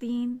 3,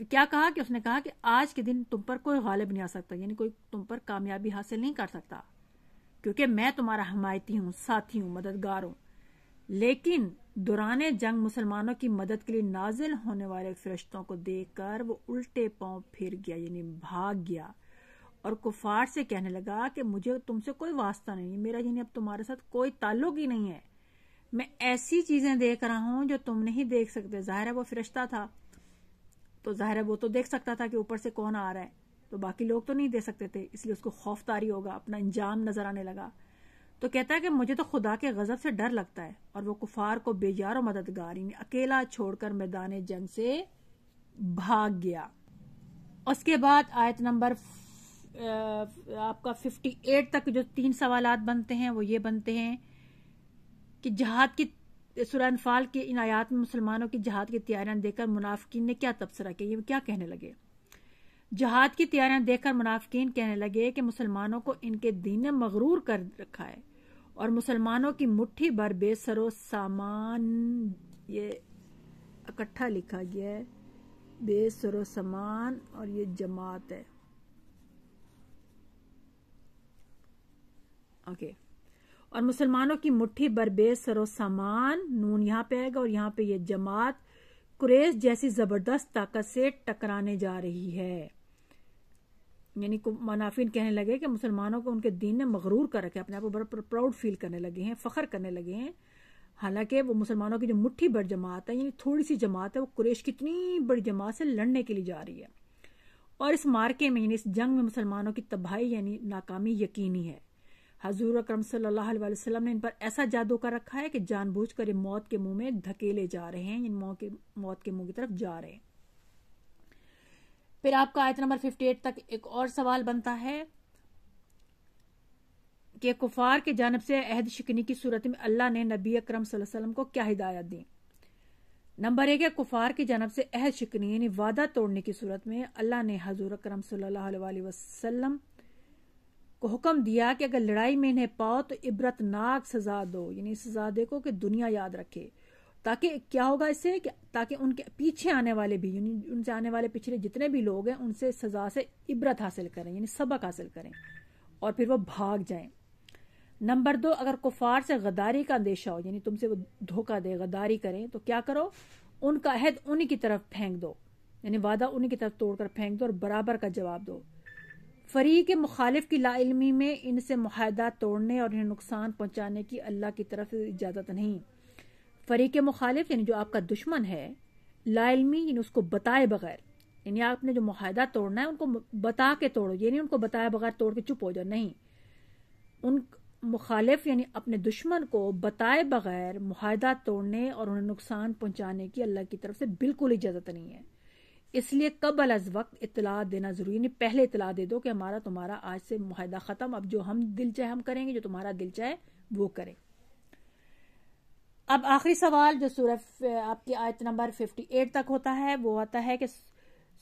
کیا کہا کہ اس نے کہا کہ آج کے دن تم پر کوئی غالب نہیں آ سکتا، یعنی کوئی تم پر کامیابی حاصل نہیں کر سکتا، کیونکہ میں تمہارا حمایتی ہوں، ساتھی ہوں، مددگار ہوں۔ لیکن دوران جنگ مسلمانوں کی مدد کے لیے نازل ہونے والے فرشتوں کو دیکھ کر وہ الٹے پاؤں پھر گیا، یعنی بھاگ گیا، اور کفار سے کہنے لگا کہ مجھے تم سے کوئی واسطہ نہیں، میرا یعنی اب تمہارے ساتھ کوئی تعلق ہی نہیں ہے، میں ایسی چیزیں دیکھ رہا ہوں جو تم نہیں دیکھ سکتے۔ ظاہر ہے وہ فرشتہ تھا تو ظاہر ہے وہ تو دیکھ سکتا تھا کہ اوپر سے کون آ رہا ہے، تو باقی لوگ تو نہیں دیکھ سکتے تھے، اس لیے اس کو خوف طاری ہوگا، اپنا انجام نظر آنے لگا۔ تو کہتا ہے کہ مجھے تو خدا کے غضب سے ڈر لگتا ہے، اور وہ کفار کو بے یار و مددگار یعنی اکیلا چھوڑ کر میدان جنگ سے بھاگ گیا۔ اس کے بعد آیت نمبر آپ کا 58 تک جو 3 سوالات بنتے ہیں وہ یہ بنتے ہیں کہ جہاد کی سورہ انفال کی ان آیات میں مسلمانوں کی جہاد کی تیاریاں دیکھ کر منافقین نے کیا تبصرہ کیا، یہ کیا کہنے لگے؟ جہاد کی تیاریاں دیکھ کر منافقین کہنے لگے کہ مسلمانوں کو ان کے دین نے مغرور کر رکھا ہے، اور مسلمانوں کی مٹھی بھر بے سر و سامان، یہ اکٹھا لکھا گیا ہے، بے سر و سامان، اور یہ جماعت ہے، اوکے، اور مسلمانوں کی مٹھی بھر بے سر و سامان، نون یہاں پہ آئے گا، اور یہاں پہ یہ جماعت قریش جیسی زبردست طاقت سے ٹکرانے جا رہی ہے۔ یعنی منافقین کہنے لگے کہ مسلمانوں کو ان کے دین نے مغرور کر رکھا ہے، اپنے آپ کو بڑا پراؤڈ فیل کرنے لگے ہیں، فخر کرنے لگے ہیں، حالانکہ وہ مسلمانوں کی جو مٹھی بھر جماعت ہے، یعنی تھوڑی سی جماعت ہے، وہ قریش کی اتنی بڑی جماعت سے لڑنے کے لیے جا رہی ہے، اور اس مارکے میں یعنی اس جنگ میں مسلمانوں کی تباہی یعنی ناکامی یقینی ہے۔ حضور اکرم صلی اللہ علیہ وسلم نے ان پر ایسا جادو کر رکھا ہے کہ جان بوجھ کر یہ موت کے منہ میں دھکیلے جا رہے ہیں، یعنی موت کے منہ کی طرف جا رہے ہیں۔ پھر آپ کا آیت نمبر 58 تک ایک اور سوال بنتا ہے کہ کفار کی جانب سے عہد شکنی کی صورت میں اللہ نے نبی اکرم صلی اللہ علیہ وسلم کو کیا ہدایت دی؟ نمبر 1 ہے کفار کی جانب سے عہد شکنی یعنی وعدہ توڑنے کی صورت میں اللہ نے حضور اکرم صلی اللہ علیہ وسلم کو حکم دیا کہ اگر لڑائی میں انہیں پاؤ تو عبرت ناک سزا دو، یعنی سزا دیکھو کہ دنیا یاد رکھے، تاکہ کیا ہوگا اس سے کہ تاکہ ان کے پیچھے آنے والے بھی یعنی ان سے آنے والے پچھلے جتنے بھی لوگ ہیں ان سے سزا سے عبرت حاصل کریں، یعنی سبق حاصل کریں، اور پھر وہ بھاگ جائیں۔ نمبر 2 اگر کفار سے غداری کا اندیشہ ہو، یعنی تم سے وہ دھوکہ دے، غداری کریں، تو کیا کرو؟ ان کا عہد انہی کی طرف پھینک دو، یعنی وعدہ انہی کی طرف توڑ کر پھینک دو اور برابر کا جواب دو۔ فریق مخالف کی لا علمی میں ان سے معاہدات توڑنے اور انہیں نقصان پہنچانے کی اللہ کی طرف سے اجازت نہیں۔ فریق مخالف یعنی جو آپ کا دشمن ہے، لا علمی یعنی اس کو بتائے بغیر، یعنی آپ نے جو معاہدہ توڑنا ہے ان کو بتا کے توڑو، یعنی ان کو بتائے بغیر توڑ کے چپ ہو جاؤ، نہیں، ان مخالف یعنی اپنے دشمن کو بتائے بغیر معاہدہ توڑنے اور انہیں نقصان پہنچانے کی اللہ کی طرف سے بالکل اجازت نہیں ہے، اس لیے قبل از وقت اطلاع دینا ضروری، یعنی پہلے اطلاع دے دو کہ ہمارا تمہارا آج سے معاہدہ ختم، اب جو ہم دل چاہے ہم کریں گے، جو تمہارا دل چاہے وہ کریں۔ اب آخری سوال جو سورہ آپ کی آیت نمبر 58 تک ہوتا ہے وہ آتا ہے کہ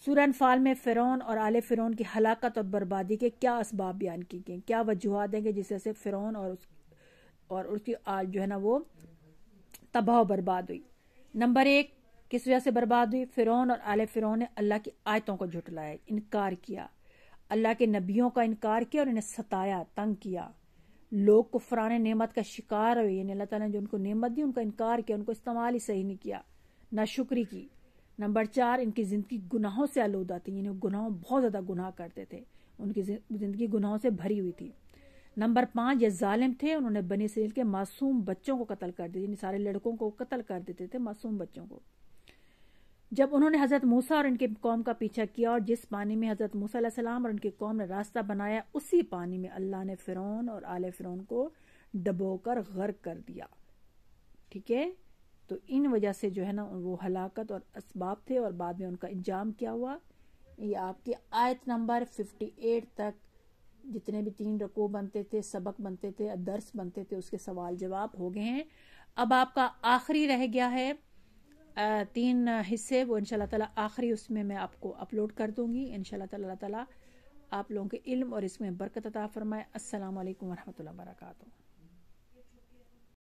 سورہ انفال میں فرعون اور آل فرعون کی ہلاکت اور بربادی کے کیا اسباب بیان کی گئے، کیا وجوہات ہیں کہ جس سے فرعون اور اس کی جو ہے نا وہ تباہ و برباد ہوئی۔ نمبر 1 کس وجہ سے برباد ہوئی؟ فرعون اور آل فرعون نے اللہ کی آیتوں کو جھٹلایا، انکار کیا، اللہ کے نبیوں کا انکار کیا اور انہیں ستایا، تنگ کیا۔ لوگ کفران نعمت کا شکار ہوئے، یعنی اللہ تعالیٰ نے جو ان کو نعمت دی ان کا انکار کیا، ان کو استعمال ہی صحیح نہیں کیا، ناشکری کی۔ نمبر 4 ان کی زندگی گناہوں سے آلودہ تھی، یعنی گناہوں بہت زیادہ گناہ کرتے تھے، ان کی زندگی گناہوں سے بھری ہوئی تھی۔ نمبر 5 یہ ظالم تھے، انہوں نے بنی اسرائیل کے معصوم بچوں کو قتل کر دیا، یعنی سارے لڑکوں کو قتل کر دیتے تھے، معصوم بچوں کو۔ جب انہوں نے حضرت موسیٰ اور ان کے قوم کا پیچھا کیا اور جس پانی میں حضرت موسیٰ علیہ السلام اور ان کی قوم نے راستہ بنایا، اسی پانی میں اللہ نے فرعون اور آل فرعون کو ڈبو کر غرق کر دیا، ٹھیک ہے۔ تو ان وجہ سے جو ہے نا وہ ہلاکت اور اسباب تھے، اور بعد میں ان کا انجام کیا ہوا۔ یہ آپ کی آیت نمبر 58 تک جتنے بھی 3 رکوع بنتے تھے، سبق بنتے تھے، درس بنتے تھے، اس کے سوال جواب ہو گئے ہیں۔ اب آپ کا آخری رہ گیا ہے 3 حصے، وہ انشاءاللہ تعالی آخری اس میں آپ کو اپلوڈ کر دوں گی انشاءاللہ تعالی۔ آپ لوگوں کے علم اور اس میں برکت عطا فرمائے۔ السلام علیکم ورحمۃ اللہ وبرکاتہ۔